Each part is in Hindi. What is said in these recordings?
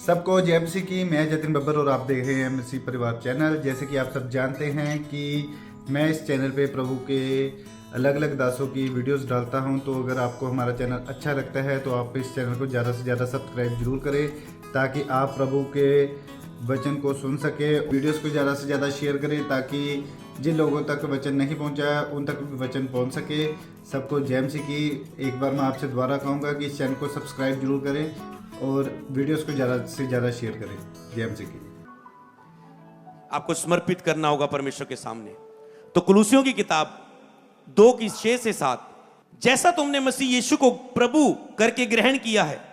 सबको जय मसीह की। मैं जतिन बब्बर और आप देख रहे हैं मसीह परिवार चैनल। जैसे कि आप सब जानते हैं कि मैं इस चैनल पे प्रभु के अलग अलग दासों की वीडियोस डालता हूं, तो अगर आपको हमारा चैनल अच्छा लगता है तो आप इस चैनल को ज़्यादा से ज़्यादा सब्सक्राइब जरूर करें, ताकि आप प्रभु के वचन को सुन सके। वीडियोस को ज़्यादा से ज़्यादा शेयर करें ताकि जिन लोगों तक वचन नहीं पहुंचा उन तक भी वचन पहुंच सके। सबको जय मसीह की। एक बार मैं आपसे दोबारा कहूँगा कि इस चैनल को सब्सक्राइब जरूर करें और वीडियोस को ज़्यादा से ज़्यादा शेयर करें। जय मसीह की। आपको समर्पित करना होगा परमेश्वर के सामने। तो कुलूसियों की किताब 2:6-7, जैसा तुमने मसीह यीशु को प्रभु करके ग्रहण किया है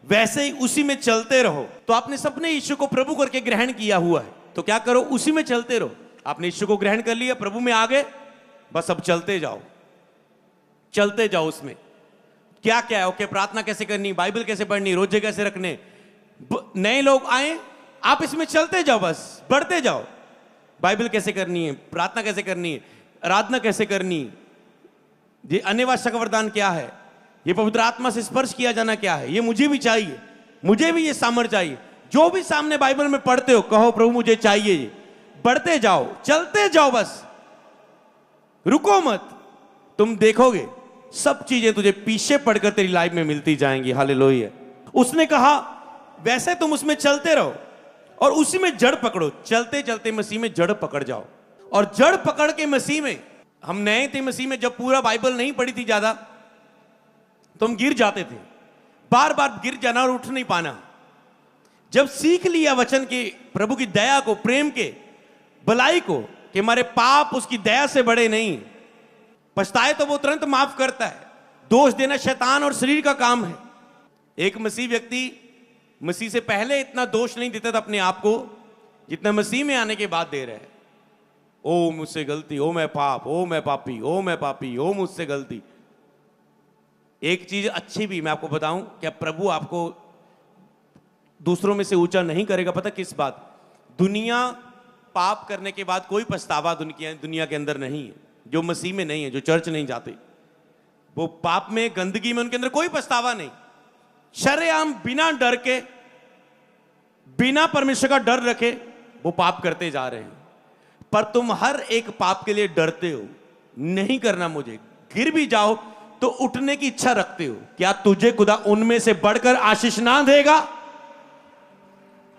वैसे ही उसी में चलते रहो। तो आपने सबने यीशु को प्रभु करके ग्रहण किया हुआ है, तो क्या करो, उसी में चलते रहो। आपने यीशु को ग्रहण कर लिया, प्रभु में आ गए, बस अब चलते जाओ, चलते जाओ उसमें। क्या क्या है, ओके, प्रार्थना कैसे करनी, बाइबल कैसे पढ़नी, रोजे कैसे रखने, नए लोग आए, आप इसमें चलते जाओ, बस बढ़ते जाओ। बाइबल कैसे करनी है, प्रार्थना कैसे करनी है, आराधना कैसे करनी, ये अन्य भाषा का वरदान क्या है, ये पवित्र आत्मा से स्पर्श किया जाना क्या है, ये मुझे भी चाहिए, मुझे भी ये सामर्थ्य चाहिए। जो भी सामने बाइबल में पढ़ते हो कहो प्रभु मुझे चाहिए ये। बढ़ते जाओ, चलते जाओ, बस रुको मत। तुम देखोगे सब चीजें तुझे पीछे पड़कर तेरी लाइफ में मिलती जाएंगी। हालेलुया। उसने कहा वैसे तुम उसमें चलते रहो और उसी में जड़ पकड़ो। चलते चलते मसीह में जड़ पकड़ जाओ, और जड़ पकड़ के मसीह में, हम नए थे मसीह में, जब पूरा बाइबल नहीं पढ़ी थी ज्यादा तो हम गिर जाते थे, बार बार गिर जाना और उठ नहीं पाना। जब सीख लिया वचन के, प्रभु की दया को, प्रेम के, भलाई को, कि हमारे पाप उसकी दया से बड़े नहीं, पछताए तो वो तुरंत माफ करता है। दोष देना शैतान और शरीर का काम है। एक मसीह व्यक्ति मसीह से पहले इतना दोष नहीं देता था अपने आप को जितना मसीह में आने के बाद दे रहा है। ओ मुझसे गलती, ओ मैं पाप, ओ मैं पापी, ओ मैं पापी, ओ मुझसे गलती। एक चीज अच्छी भी मैं आपको बताऊं, क्या प्रभु आपको दूसरों में से ऊंचा नहीं करेगा? पता किस बात? दुनिया पाप करने के बाद कोई पछतावा दुनिया के अंदर नहीं है। जो मसीह में नहीं है, जो चर्च नहीं जाते, वो पाप में, गंदगी में, उनके अंदर कोई पछतावा नहीं। शरेआम बिना डर के, बिना परमेश्वर का डर रखे वो पाप करते जा रहे हैं। पर तुम हर एक पाप के लिए डरते हो, नहीं करना मुझे, गिर भी जाओ तो उठने की इच्छा रखते हो। क्या तुझे खुदा उनमें से बढ़कर आशीष ना देगा?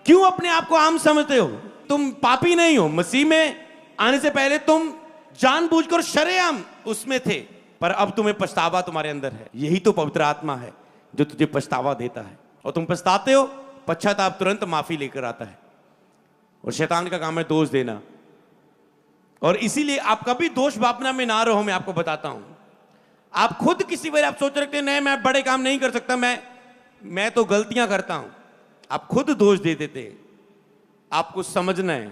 क्यों अपने आप को आम समझते हो? तुम पापी नहीं हो। मसीह में आने से पहले तुम जानबूझकर शरेआम उसमें थे, पर अब तुम्हें पछतावा तुम्हारे अंदर है। यही तो पवित्र आत्मा है जो तुझे पछतावा देता है, और तुम पछताते हो, पश्चाताप तुरंत माफी लेकर आता है। और शैतान का काम है दोष देना, और इसीलिए आप कभी दोष भावना में ना रहो। मैं आपको बताता हूं, आप खुद किसी बार आप सोच रखते हैं नहीं मैं बड़े काम नहीं कर सकता, मैं तो गलतियां करता हूं, आप खुद दोष दे देते हैं। आपको समझना है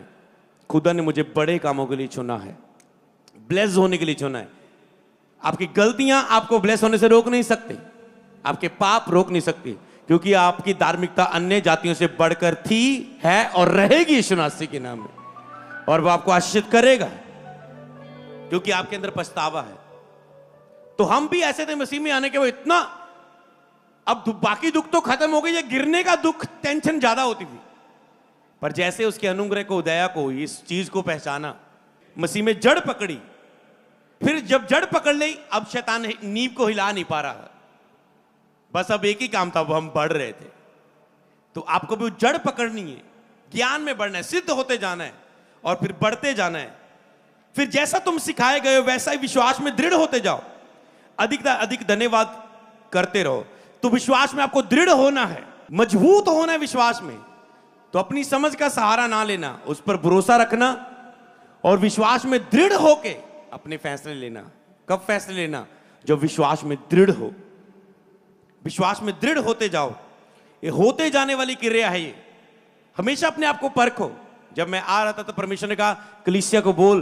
खुदा ने मुझे बड़े कामों के लिए चुना है, ब्लेस होने के लिए चुना है। आपकी गलतियां आपको ब्लेस होने से रोक नहीं सकते, आपके पाप रोक नहीं सकते, क्योंकि आपकी धार्मिकता अन्य जातियों से बढ़कर थी, है और रहेगी यीशु मसीह के नाम में। और वो आपको आशीषित करेगा क्योंकि आपके अंदर पछतावा है। तो हम भी ऐसे थे मसीह में आने के बाद, इतना अब बाकी दुख तो खत्म हो गई, ये गिरने का दुख, टेंशन ज्यादा होती थी। पर जैसे उसके अनुग्रह को, दया को, इस चीज को पहचाना, मसीह में जड़ पकड़ी, फिर जब जड़ पकड़ ली, अब शैतान नींव को हिला नहीं पा रहा। बस अब एक ही काम था, वो हम बढ़ रहे थे। तो आपको भी जड़ पकड़नी है, ज्ञान में बढ़ना है, सिद्ध होते जाना है और फिर बढ़ते जाना है। फिर जैसा तुम सिखाए गए हो वैसा ही विश्वास में दृढ़ होते जाओ, अधिक धन्यवाद करते रहो। तो विश्वास में आपको दृढ़ होना है, मजबूत होना है विश्वास में। तो अपनी समझ का सहारा ना लेना, उस पर भरोसा रखना और विश्वास में दृढ़ होके अपने फैसले लेना। कब फैसले लेना? जब विश्वास में दृढ़ हो। विश्वास में दृढ़ होते जाओ, ये होते जाने वाली क्रिया है। ये हमेशा अपने आप को परखो। जब मैं आ रहा था तो परमेश्वर ने कहा कलीसिया को बोल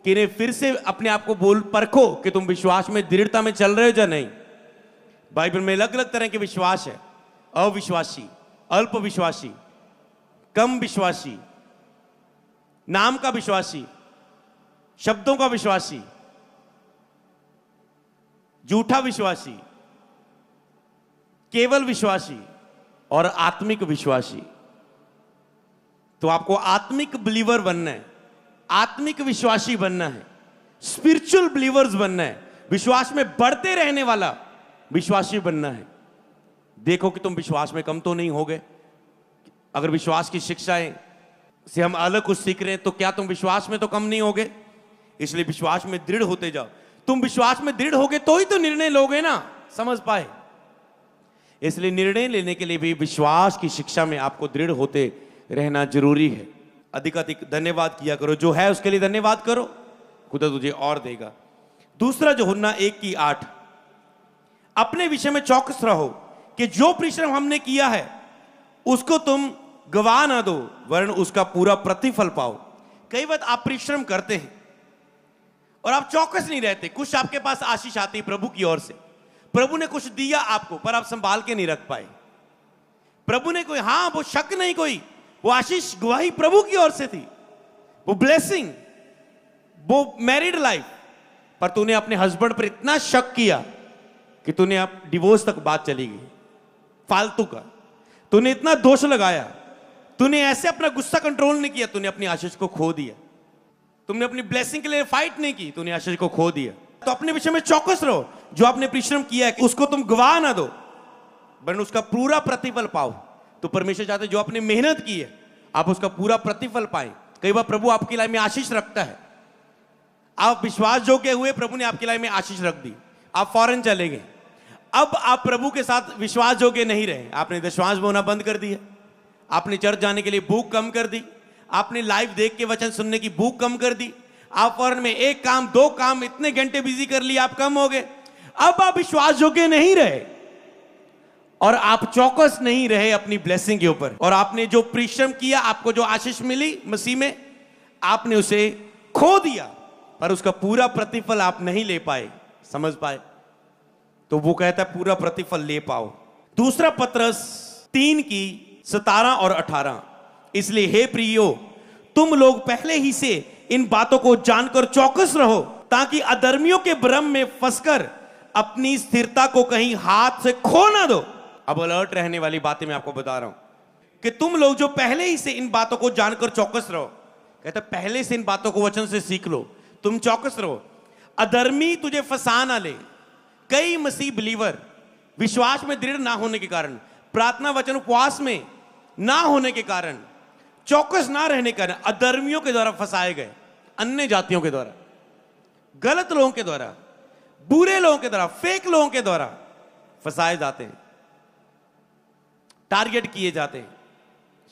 कि इन्हें फिर से अपने आप को बोल, परखो कि तुम विश्वास में दृढ़ता में चल रहे हो या नहीं। बाइबल में अलग अलग तरह के विश्वास है, अविश्वासी, अल्प विश्वासी, कम विश्वासी, नाम का विश्वासी, शब्दों का विश्वासी, झूठा विश्वासी, केवल विश्वासी, और आत्मिक विश्वासी। तो आपको आत्मिक बिलीवर बनना है, आत्मिक विश्वासी बनना है, स्पिरिचुअल बिलीवर्स बनना है, विश्वास में बढ़ते रहने वाला विश्वासी बनना है। देखो कि तुम विश्वास में कम तो नहीं हो गए। अगर विश्वास की शिक्षाएं से हम अलग कुछ सीख रहे हैं तो क्या तुम विश्वास में तो कम नहीं होगे? इसलिए विश्वास में दृढ़ होते जाओ। तुम विश्वास में दृढ़ होगे तो ही तो निर्णय लोगे ना, समझ पाए? इसलिए निर्णय लेने के लिए भी विश्वास की शिक्षा में आपको दृढ़ होते रहना जरूरी है। अधिकाधिक धन्यवाद किया करो, जो है उसके लिए धन्यवाद करो, खुदा तुझे और देगा। दूसरा जो यूहन्ना 1:8, अपने विषय में चौकस रहो कि जो परिश्रम हमने किया है उसको तुम गवा ना दो, वरन उसका पूरा प्रतिफल पाओ। कई बार आप परिश्रम करते हैं और आप चौकस नहीं रहते। कुछ आपके पास आशीष आती है प्रभु की ओर से, प्रभु ने कुछ दिया आपको पर आप संभाल के नहीं रख पाए। प्रभु ने कोई, हां वो शक नहीं, कोई वो आशीष गवाही प्रभु की ओर से थी, वो ब्लेसिंग, वो मैरिड लाइफ, पर तूने अपने हस्बैंड पर इतना शक किया कि तूने अब डिवोर्स तक बात चली गई, फालतू का। तूने इतना दोष लगाया, तूने ऐसे अपना गुस्सा कंट्रोल नहीं किया, तूने अपनी आशीष को खो दिया। तुमने अपनी ब्लेसिंग के लिए फाइट नहीं की, तूने आशीष को खो दिया। तो अपने विषय में चौकस रहो, जो आपने परिश्रम किया है उसको तुम गवा ना दो, वरन उसका पूरा प्रतिफल पाओ। तो परमेश्वर चाहते जो आपने मेहनत की है आप उसका पूरा प्रतिफल पाए। कई बार प्रभु आपकी लाइफ में आशीष रखता है, आप विश्वास योग्य हुए, प्रभु ने आपकी लाइफ में आशीष रख दी, आप फॉरेन चले गए। अब आप प्रभु के साथ विश्वास योग्य नहीं रहे, आपने दशमांश बोना बंद कर दिया, आपने चर्च जाने के लिए भूख कम कर दी, आपने लाइव देख के वचन सुनने की भूख कम कर दी, आप फॉरेन में एक काम दो काम इतने घंटे बिजी कर लिए, आप कम हो गए। अब आप विश्वास योग्य नहीं रहे और आप चौकस नहीं रहे अपनी ब्लेसिंग के ऊपर, और आपने जो परिश्रम किया, आपको जो आशीष मिली मसीह में, आपने उसे खो दिया, पर उसका पूरा प्रतिफल आप नहीं ले पाए, समझ पाए? तो वो कहता है पूरा प्रतिफल ले पाओ। दूसरा पत्रस 3:17 और 18, इसलिए हे प्रियो, तुम लोग पहले ही से इन बातों को जानकर चौकस रहो, ताकि अधर्मियों के भ्रम में फंसकर अपनी स्थिरता को कहीं हाथ से खो ना दो। अब अलर्ट रहने वाली बातें मैं आपको बता रहा हूं कि तुम लोग जो पहले ही से इन बातों को जानकर चौकस रहो, कहता पहले से इन बातों को वचन से सीख लो, तुम चौकस रहो, अधर्मी तुझे फंसा ना ले। कई मसीह बिलीवर विश्वास में दृढ़ ना होने के कारण, प्रार्थना वचन उपवास में ना होने के कारण, चौकस ना रहने के कारण अधर्मियों के द्वारा फंसाए गए, अन्य जातियों के द्वारा, गलत लोगों के द्वारा, बुरे लोगों के द्वारा, फेक लोगों के द्वारा फंसाए जाते हैं, टारगेट किए जाते हैं।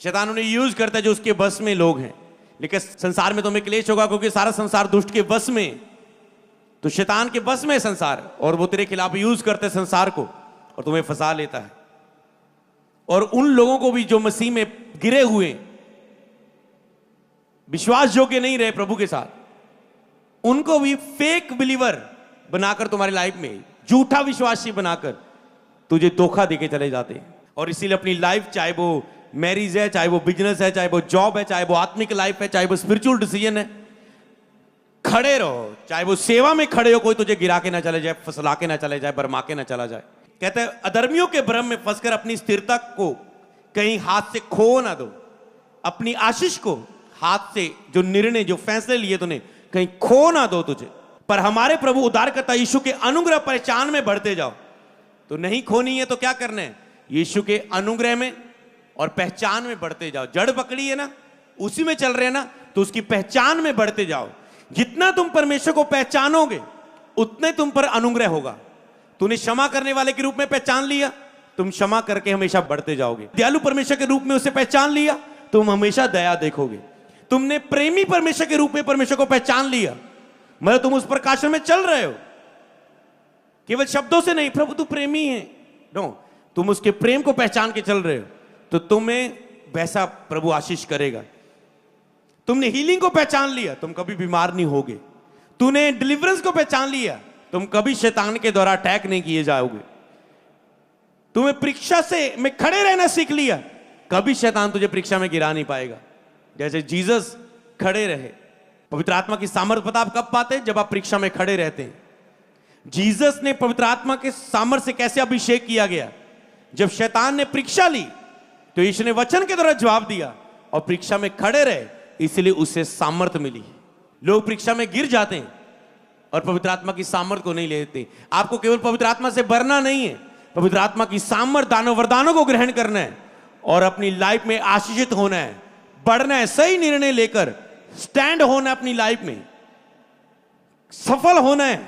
शैतान उन्हें यूज करता है जो उसके बस में लोग हैं। लेकिन संसार में तुम्हें क्लेश होगा, क्योंकि सारा संसार दुष्ट के बस में, तो शैतान के बस में है संसार, और वो तेरे खिलाफ यूज करते हैं संसार को और तुम्हें फंसा लेता है। और उन लोगों को भी जो मसीह में गिरे हुए, विश्वास योग्य नहीं रहे प्रभु के साथ, उनको भी फेक बिलीवर बनाकर तुम्हारी लाइफ में झूठा विश्वासी बनाकर तुझे धोखा देके चले जाते हैं। और इसीलिए अपनी लाइफ, चाहे वो मैरिज है, चाहे वो बिजनेस है, चाहे वो जॉब है, चाहे वो आत्मिक लाइफ है, चाहे वो स्पिरिचुअल डिसीजन है, खड़े रहो। चाहे वो सेवा में खड़े हो, कोई तुझे गिरा के ना चले जाए, फसला के ना चले जाए, बरमा के ना चला जाए। कहते हैं अधर्मियों के भ्रम में फंसकर अपनी स्थिरता को कहीं हाथ से खो ना दो, अपनी आशीष को हाथ से, जो निर्णय, जो फैसले लिए तूने, कहीं खो ना दो तुझे। पर हमारे प्रभु उद्धारकर्ता यीशु के अनुग्रह पहचान में बढ़ते जाओ। तो नहीं खोनी है तो क्या करना है? यीशु के अनुग्रह में और पहचान में बढ़ते जाओ। जड़ पकड़ी है ना, उसी में चल रहे हैं ना, तो उसकी पहचान में बढ़ते जाओ। जितना तुम परमेश्वर को पहचानोगे उतने तुम पर अनुग्रह होगा। तूने क्षमा करने वाले के रूप में पहचान लिया, तुम क्षमा करके हमेशा बढ़ते जाओगे। दयालु परमेश्वर के रूप में उसे पहचान लिया, तुम हमेशा दया देखोगे। तुमने प्रेमी परमेश्वर के रूप में परमेश्वर को पहचान लिया, मतलब तुम उस प्रकाशन में चल रहे हो, केवल शब्दों से नहीं, प्रभु तू प्रेमी है, नो, तुम उसके प्रेम को पहचान के चल रहे हो, तो तुम्हें वैसा प्रभु आशीष करेगा। तुमने हीलिंग को पहचान लिया, तुम कभी बीमार नहीं होगे। तूने डिलीवरेंस को पहचान लिया, तुम कभी शैतान के द्वारा अटैक नहीं किए जाओगे। तुम्हें परीक्षा से में खड़े रहना सीख लिया, कभी शैतान तुझे परीक्षा में गिरा नहीं पाएगा। जैसे जीसस खड़े रहे। पवित्र आत्मा की सामर्थ्य पता आप कब पाते हैं? जब आप परीक्षा में खड़े रहते हैं। जीसस ने पवित्र आत्मा के सामर्थ्य से कैसे अभिषेक किया गया? जब शैतान ने परीक्षा ली, तो यीशु ने वचन के द्वारा जवाब दिया और परीक्षा में खड़े रहे, इसलिए उसे सामर्थ्य मिली। लोग परीक्षा में गिर जाते हैं और पवित्र आत्मा की सामर्थ्य को नहीं लेते। आपको केवल पवित्र आत्मा से भरना नहीं है, पवित्र आत्मा की सामर्थ्य, दानों वरदानों को ग्रहण करना है और अपनी लाइफ में आशीषित होना है, बढ़ना है, सही निर्णय लेकर स्टैंड होना है, अपनी लाइफ में सफल होना है,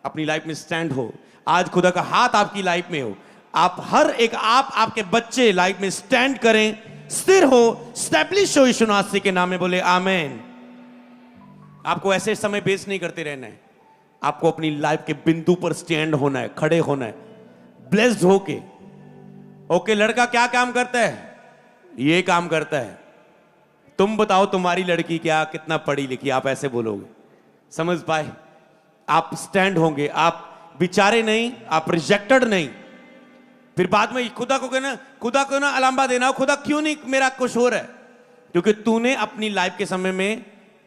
अपनी लाइफ में स्टैंड हो। आज खुदा का हाथ आपकी लाइफ में हो, आप हर एक आपके बच्चे लाइफ में स्टैंड करें, स्थिर हो, स्टैब्लिश हो यीशु मसीह के नाम में बोले आमेन। आपको ऐसे समय वेस्ट नहीं करते रहना है, आपको अपनी लाइफ के बिंदु पर स्टैंड होना है, खड़े होना है, ब्लेस्ड होके। ओके, लड़का क्या काम करता है? ये काम करता है। तुम बताओ तुम्हारी लड़की क्या कितना पढ़ी लिखी? आप ऐसे बोलोगे, समझ पाए? आप स्टैंड होंगे, आप बिचारे नहीं, आप रिजेक्टेड नहीं। फिर बाद में खुदा को ना अलांबा देना, खुदा क्यों नहीं मेरा कुछ हो रहा है? क्योंकि तूने अपनी लाइफ के समय में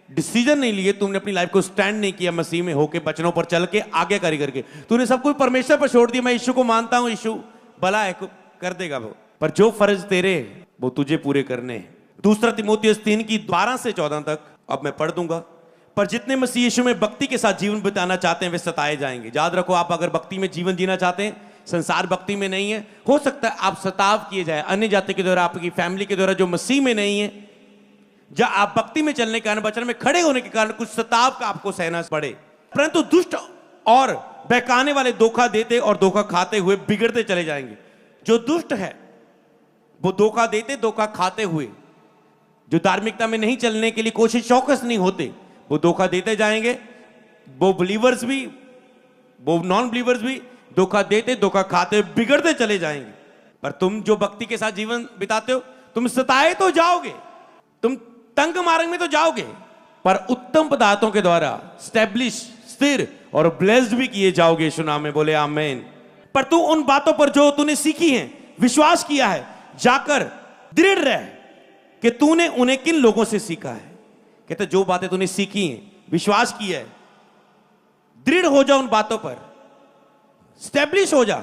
डिसीजन नहीं लिए, तुमने अपनी लाइफ को स्टैंड नहीं किया, मसीह में होके वचनों पर चल के आगे करी करके तूने सब कुछ परमेश्वर पर छोड़ दिया। मैं यीशु को मानता हूं, यीशु भला है, कर देगा वो, पर जो फर्ज तेरे वो तुझे पूरे करने हैं। दूसरा तीमुथियुस 3 की 12 से 14 तक अब मैं पढ़ दूंगा। पर जितने मसीह यीशु में भक्ति के साथ जीवन बिताना चाहते हैं वे सताए जाएंगे। याद रखो, आप अगर भक्ति में जीवन जीना चाहते हैं, संसार भक्ति में नहीं है, हो सकता है आप सताव किए जाए अन्य जाति के द्वारा, आपकी फैमिली के द्वारा जो मसीह में नहीं है, या आप भक्ति में चलने के कारण, वचन में खड़े होने के कारण कुछ सताव का आपको सहना पड़े। परंतु दुष्ट और बहकाने वाले धोखा देते और धोखा खाते हुए बिगड़ते चले जाएंगे। जो दुष्ट है वो धोखा देते, धोखा खाते हुए, जो धार्मिकता में नहीं चलने के लिए कोशिश चौकस नहीं होते, वो धोखा देते जाएंगे। वो बिलीवर्स भी, वो नॉन बिलीवर्स भी धोखा देते, धोखा खाते हुए बिगड़ते चले जाएंगे। पर तुम जो भक्ति के साथ जीवन बिताते हो, तुम सताए तो जाओगे, तुम तंग मार्ग में तो जाओगे, पर उत्तम पदार्थों के द्वारा स्टैब्लिश, स्थिर और ब्लेस्ड भी किए जाओगे यीशु नाम में बोले आमेन। पर तू उन बातों पर जो तूने सीखी हैं, विश्वास किया है, जाकर दृढ़ रह कि तूने उन्हें किन लोगों से सीखा है। कहते जो बातें तूने सीखी हैं, विश्वास किया है, दृढ़ हो जा उन बातों पर, स्टैब्लिश हो जा,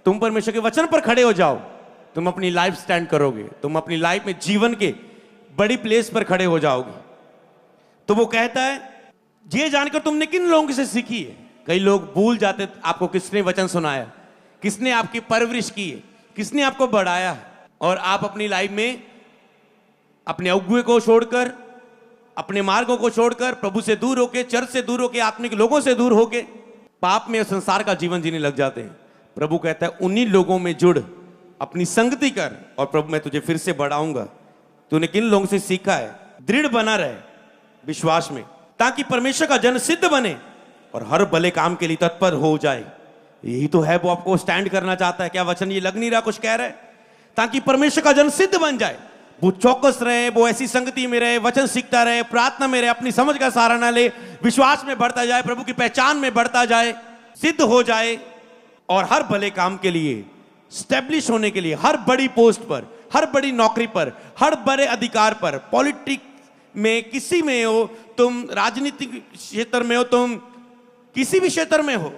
तुम परमेश्वर के वचन पर खड़े हो जाओ, तुम अपनी लाइफ स्टैंड करोगे, तुम अपनी लाइफ में जीवन के बड़ी प्लेस पर खड़े हो जाओगे। तो वो कहता है ये जानकर तुमने किन लोगों से सीखी है। कई लोग भूल जाते आपको किसने वचन सुनाया, किसने आपकी परवरिश की है, किसने आपको बढ़ाया है। और आप अपनी लाइफ में अपने अगुए को छोड़कर, अपने मार्गों को छोड़कर, प्रभु से दूर होके, चर्च से दूर होके, आत्मिक लोगों से दूर होके पाप में और संसार का जीवन जीने लग जाते हैं। प्रभु कहता है उन्हीं लोगों में जुड़, अपनी संगति कर और प्रभु मैं तुझे फिर से बढ़ाऊंगा। तूने किन लोगों से सीखा है, दृढ़ बना रहे विश्वास में, ताकि परमेश्वर का जन सिद्ध बने और हर भले काम के लिए तत्पर हो जाए। यही तो है, वो आपको स्टैंड करना चाहता है। क्या वचन ये लग नहीं रहा कुछ कह रहा है? ताकि परमेश्वर का जन सिद्ध बन जाए, वो चौकस रहे, वो ऐसी संगति में रहे, वचन सीखता रहे, प्रार्थना में रहे, अपनी समझ का सहारा ना ले, विश्वास में बढ़ता जाए, प्रभु की पहचान में बढ़ता जाए, सिद्ध हो जाए और हर भले काम के लिए स्टैब्लिश होने के लिए, हर बड़ी पोस्ट पर, हर बड़ी नौकरी पर, हर बड़े अधिकार पर, पॉलिटिक्स में, किसी में हो, तुम राजनीतिक क्षेत्र में हो, तुम किसी भी क्षेत्र में हो,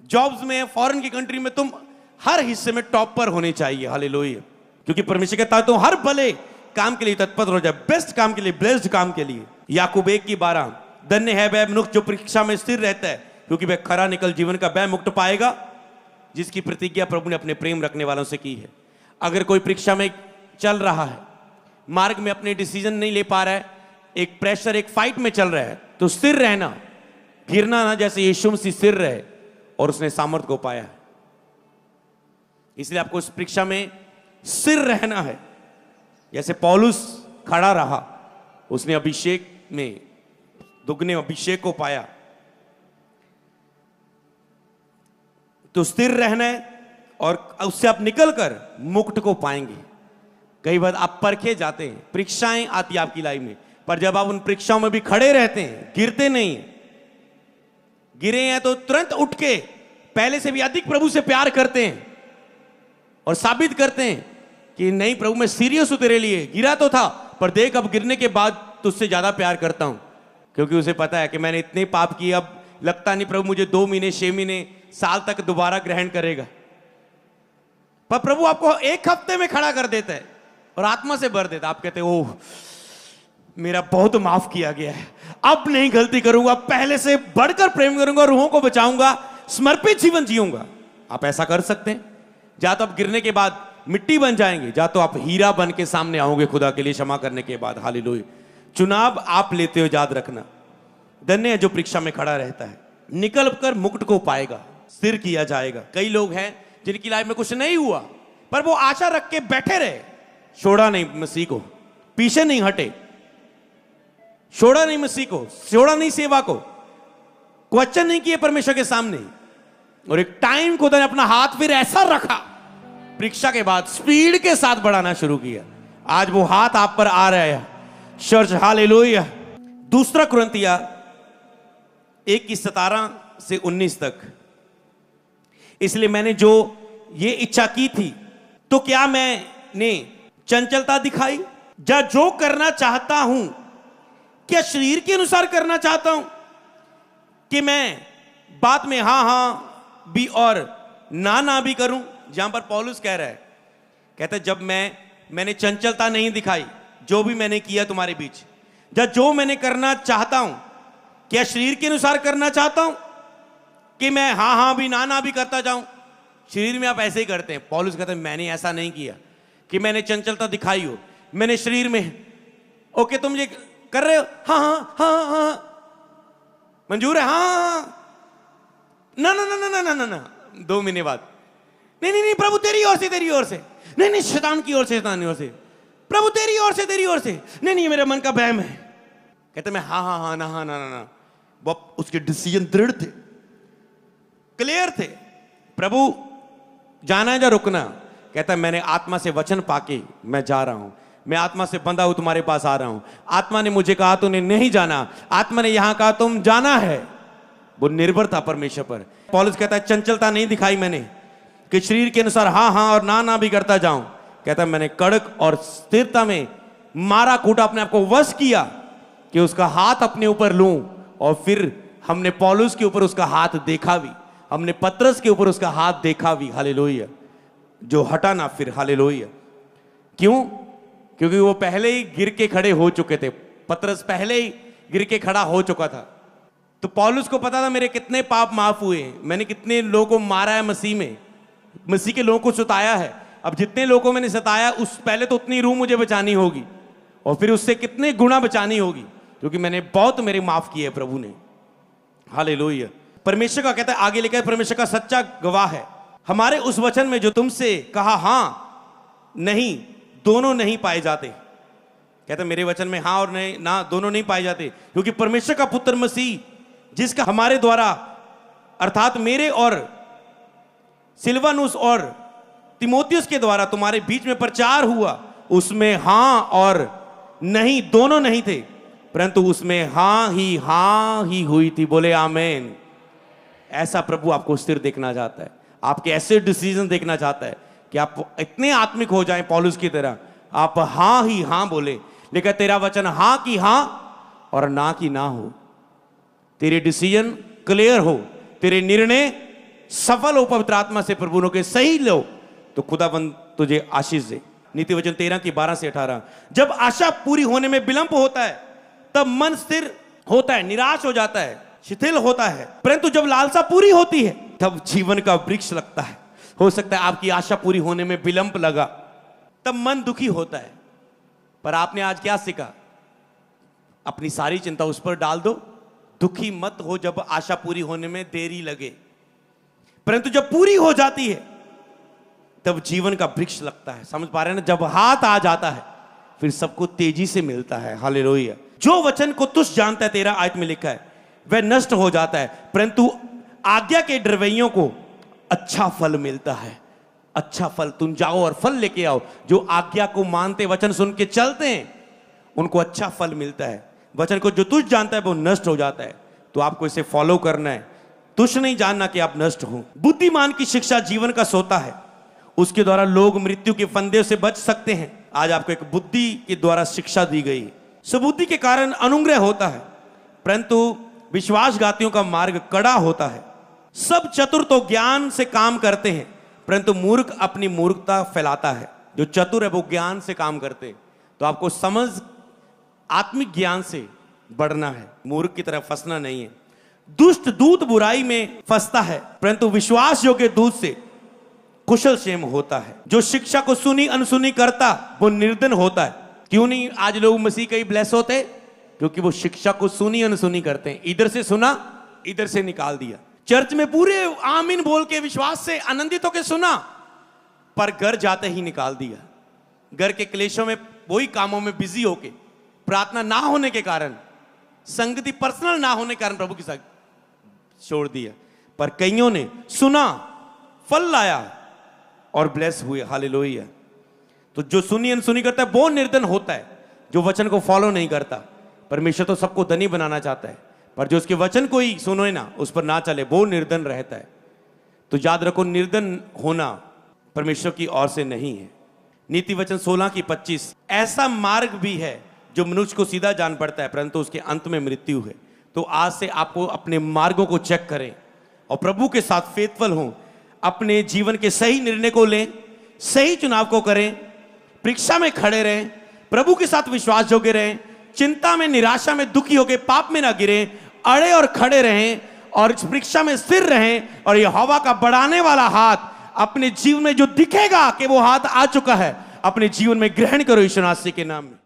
जॉब्स में, फॉरेन की कंट्री में, तुम हर हिस्से में टॉप पर होने चाहिए। हालेलुया। क्योंकि परमेश्वर कहता है तुम हर भले काम के लिए तत्पर हो जाए, बेस्ट काम के लिए, ब्लेस्ड काम के लिए। याकूब 1:12 धन्य है वह मनुष्य जो परीक्षा में स्थिर रहता है, क्योंकि वह खरा निकल जीवन का वह मुक्त पाएगा जिसकी प्रतिज्ञा प्रभु ने अपने प्रेम रखने वालों से की है। अगर कोई परीक्षा में चल रहा है, मार्ग में अपने डिसीजन नहीं ले पा रहा है, एक प्रेशर, एक फाइट में चल रहा है, तो स्थिर रहना, गिरना ना, जैसे यीशु मसीह स्थिर रहे और उसने सामर्थ को पाया। इसलिए आपको इस परीक्षा में स्थिर रहना है। जैसे पौलुस खड़ा रहा, उसने अभिषेक में दुगने अभिषेक को पाया, तो स्थिर रहना है और उससे आप निकलकर मुक्त को पाएंगे। कई बार आप परखे जाते हैं, परीक्षाएं आती है आपकी लाइफ में, पर जब आप उन परीक्षाओं में भी खड़े रहते हैं, गिरते नहीं हैं, गिरे हैं तो तुरंत उठ के पहले से भी अधिक प्रभु से प्यार करते हैं और साबित करते हैं कि नहीं प्रभु मैं सीरियस हूं तेरे लिए, गिरा तो था पर देख अब गिरने के बाद तुझसे ज्यादा प्यार करता हूं। क्योंकि उसे पता है कि मैंने इतने पाप किए, अब लगता नहीं प्रभु मुझे 2 महीने, 6 महीने, साल तक दोबारा ग्रहण करेगा। पर प्रभु आपको एक हफ्ते में खड़ा कर देता है और आत्मा से भर देता है। आप कहते हैं ओह मेरा बहुत माफ किया गया है, अब नहीं गलती करूंगा, पहले से बढ़कर प्रेम करूंगा, रूहों को बचाऊंगा, समर्पित जीवन जीऊंगा। आप ऐसा कर सकते हैं। या तो आप गिरने के बाद मिट्टी बन जाएंगे, या तो आप हीरा बन के सामने आओगे खुदा के लिए क्षमा करने के बाद। हालेलुया। चुनाव आप लेते हो, याद रखना। धन्य है जो परीक्षा में खड़ा रहता है, निकल कर मुकुट को पाएगा, स्थिर किया जाएगा। कई लोग हैं जिनकी लाइफ में कुछ नहीं हुआ, पर वो आशा रख के बैठे रहे, छोड़ा नहीं मसीह को, पीछे नहीं हटे, छोड़ा नहीं मसीह को, छोड़ा नहीं सेवा को, क्वेश्चन नहीं किए परमेश्वर के सामने। और एक टाइम को अपना हाथ फिर ऐसा रखा, परीक्षा के बाद स्पीड के साथ बढ़ाना शुरू किया। आज वो हाथ आप पर आ रहा है चर्च। हालेलुया। दूसरा कुरिन्थिया 1:17 से 19 तक। इसलिए मैंने जो ये इच्छा की थी, तो क्या मैंने चंचलता दिखाई? या जो करना चाहता हूं, क्या शरीर के अनुसार करना चाहता हूं कि मैं बात में हां हां भी और ना ना भी करूं? जहां पर पौलुस कह रहा है, कहता है जब मैंने चंचलता नहीं दिखाई, जो भी मैंने किया तुम्हारे बीच, या जो मैंने करना चाहता हूं, क्या शरीर के अनुसार करना चाहता हूं कि मैं हां हां भी ना ना भी करता जाऊं? शरीर में आप ऐसे ही करते हैं। पौलुस कहता है मैंने ऐसा नहीं किया कि मैंने चंचलता दिखाई हो, मैंने शरीर में ओके तुम ये कर रहे हो, हाँ हाँ हाँ हाँ मंजूर है, हाँ ना ना ना ना ना ना ना 2 महीने बाद नहीं नहीं नहीं प्रभु तेरी ओर से, तेरी ओर से नहीं नहीं, शैतान की ओर से, शैतान की ओर से, प्रभु तेरी ओर से, तेरी ओर से नहीं नहीं, मेरे मन का बहम है। कहते मैं हाँ हाँ हाँ ना हाँ ना ना। वो उसके डिसीजन दृढ़ थे, क्लियर थे। प्रभु जाना है या रुकना? कहता है मैंने आत्मा से वचन पाके मैं जा रहा हूं, मैं आत्मा से बंधा हूं, तुम्हारे पास आ रहा हूं। आत्मा ने मुझे कहा तूने नहीं जाना, आत्मा ने यहां कहा तुम जाना है। वो निर्भर था परमेश्वर पर। पौलुस कहता है चंचलता नहीं दिखाई मैंने कि शरीर के अनुसार हाँ हाँ और ना ना भी करता जाऊं। कहता है मैंने कड़क और स्थिरता में मारा कूटा, अपने आप को वश किया कि उसका हाथ अपने ऊपर लूं। और फिर हमने पौलुस के ऊपर उसका हाथ देखा भी, हमने पतरस के ऊपर उसका हाथ देखा भी। हालेलुया। जो हटा ना फिर। हालेलुया। क्यों? क्योंकि वो पहले ही गिर के खड़े हो चुके थे। पतरस पहले ही गिर के खड़ा हो चुका था। तो पौलुस को पता था मेरे कितने पाप माफ हुए, मैंने कितने लोगों को मारा है मसीह में, मसीह के लोगों को सताया है। अब जितने लोगों को मैंने सताया उस पहले तो उतनी रूह मुझे बचानी होगी, और फिर उससे कितने गुना बचानी होगी, क्योंकि मैंने बहुत मेरे माफ किए प्रभु ने। हालेलुया। परमेश्वर का कहता है आगे लिखा है, परमेश्वर का सच्चा गवाह है हमारे उस वचन में जो तुमसे कहा हां नहीं दोनों नहीं पाए जाते। कहते मेरे वचन में हां और नहीं ना दोनों नहीं पाए जाते, क्योंकि परमेश्वर का पुत्र मसीह जिसका हमारे द्वारा अर्थात मेरे और सिलवानुस और तिमोथियुस के द्वारा तुम्हारे बीच में प्रचार हुआ, उसमें हां और नहीं दोनों नहीं थे, परंतु उसमें हां ही हुई थी। बोले आमीन। ऐसा प्रभु आपको स्थिर देखना चाहता है, आपके ऐसे डिसीजन देखना चाहता है कि आप इतने आत्मिक हो जाएं पौलुस की तरह, आप हां ही हां बोले। लेकिन तेरा वचन हां की हां और ना की ना हो, तेरे डिसीजन क्लियर हो, तेरे निर्णय सफल हो पवित्र आत्मा से प्रभु के सही लो, तो खुदाबंद तुझे आशीष दे। नीति वचन 13:12 से 18। जब आशा पूरी होने में विलंब होता है तब मन स्थिर होता है, निराश हो जाता है, शिथिल होता है, परंतु जब लालसा पूरी होती है तब जीवन का वृक्ष लगता है। हो सकता है आपकी आशा पूरी होने में विलंब लगा, तब मन दुखी होता है, पर आपने आज क्या सीखा? अपनी सारी चिंता उस पर डाल दो, दुखी मत हो जब आशा पूरी होने में देरी लगे, परंतु जब पूरी हो जाती है तब जीवन का वृक्ष लगता है। समझ पा रहे हैं ना? जब हाथ आ जाता है फिर सबको तेजी से मिलता है। हालेलुया। जो वचन को तुच्छ जानता है, तेरा आयत में लिखा है, वह नष्ट हो जाता है, परंतु आज्ञा के डरवैयों को अच्छा फल मिलता है। अच्छा फल, तुम जाओ और फल लेके आओ। जो आज्ञा को मानते, वचन सुन के चलते हैं, उनको अच्छा फल मिलता है। वचन को जो तुच्छ जानता है वो नष्ट हो जाता है, तो आपको इसे फॉलो करना है, तुच्छ नहीं जानना कि आप नष्ट हो। बुद्धिमान की शिक्षा जीवन का सोता है, उसके द्वारा लोग मृत्यु के फंदे से बच सकते हैं। आज आपको एक बुद्धि के द्वारा शिक्षा दी गई। सुबुद्धि के कारण अनुग्रह होता है, परंतु विश्वासघातियों का मार्ग कड़ा होता है। सब चतुर तो ज्ञान से काम करते हैं, परंतु मूर्ख अपनी मूर्खता फैलाता है। जो चतुर है वो ज्ञान से काम करते हैं। तो आपको समझ आत्मिक ज्ञान से बढ़ना है, मूर्ख की तरह फंसना नहीं है। दुष्ट दूत बुराई में फंसता है, परंतु विश्वास योग्य दूत से कुशल क्षेम होता है। जो शिक्षा को सुनी अनसुनी करता वो निर्धन होता है। क्यों नहीं आज लोग मसीह कई ब्लेस होते? क्योंकि वो शिक्षा को सुनी अनसुनी करते हैं। इधर से सुना, इधर से निकाल दिया। चर्च में पूरे आमीन बोल के विश्वास से आनंदित होकर सुना, पर घर जाते ही निकाल दिया। घर के क्लेशों में, वही कामों में बिजी होके, प्रार्थना ना होने के कारण, संगति पर्सनल ना होने के कारण प्रभु के साथ छोड़ दिया। पर कईयों ने सुना, फल लाया और ब्लेस हुए। हालेलुया। तो जो सुनी अनसुनी करता है वो निर्धन होता है, जो वचन को फॉलो नहीं करता। परमेश्वर तो सबको धनी बनाना चाहता है, पर जो उसके वचन को ही सुनो ना, उस पर ना चले, वो निर्धन रहता है। तो याद रखो, निर्धन होना परमेश्वर की ओर से नहीं है। नीति वचन 16:25, ऐसा मार्ग भी है जो मनुष्य को सीधा जान पड़ता है, परंतु उसके अंत में मृत्यु है। तो आज से आपको अपने मार्गों को चेक करें और प्रभु के साथ फेथफुल हों। अपने जीवन के सही निर्णय को लें, सही चुनाव को करें, परीक्षा में खड़े रहें, प्रभु के साथ विश्वास जोगे रहें, चिंता में, निराशा में, दुखी होकर पाप में ना गिरें, अड़े और खड़े रहें और इस परीक्षा में स्थिर रहें। और यह हवा का बढ़ाने वाला हाथ अपने जीवन में जो दिखेगा कि वो हाथ आ चुका है, अपने जीवन में ग्रहण करो यीशु मसीह के नाम में।